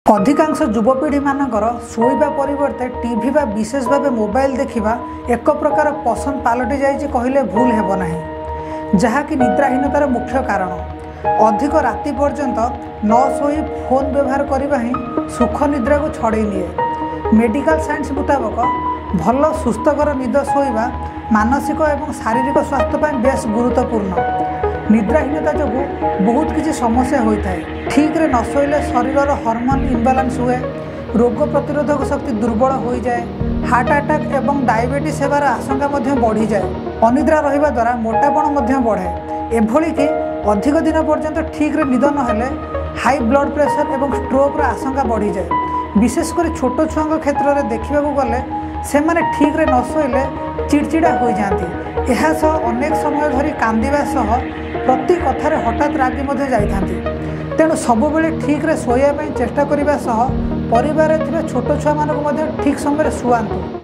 अधिकांश युवपीढ़ी मानकर शोइबा परिवर्ते टीवी बा विशेष भाव मोबाइल देखा एक प्रकार पसंद पलटि जाइए कहले भूल हेब नहीं, जहाँकि निद्राहीनतार मुख्य कारण। अधिक राति पर्यंत न शोई फोन व्यवहार करने ही सुख निद्रा को छड़े निए। मेडिकल साइंस मुताबक भल सुस्थकर निद शोइबा मानसिक और शारीरिक स्वास्थ्य बेस गुरुत्वपूर्ण। निद्राहीनता जो बहुत किसी समस्या होता है। ठीक रे न शोइले शरीर हॉर्मोन इम्बालांस हुए, रोग प्रतिरोधक शक्ति दुर्बल हो जाए, हार्ट अटैक एवं डायबिटीज होवार आशंका बढ़ी जाए। अनिद्रा रहिबा द्वारा मोटापण बढ़े। एभली कि अधिक दिन पर्यंत ठीक रे निद नहेले हाई ब्लड प्रेशर एवं स्ट्रोक आशंका बढ़ी जाए। विशेषकर छोट छुआ क्षेत्र में देखा गले से माने ठीक रे न शोइले चिड़चिड़ा हो जाती। यह अनेक समय धरी कांदिबा सह प्रति कथार हठात रागी जाइथांती। तेणु सबुबले ठीक रे शोइबा चेष्टा करने सह परिवार छोट छुआ मानक ठीक समय शुआंतु।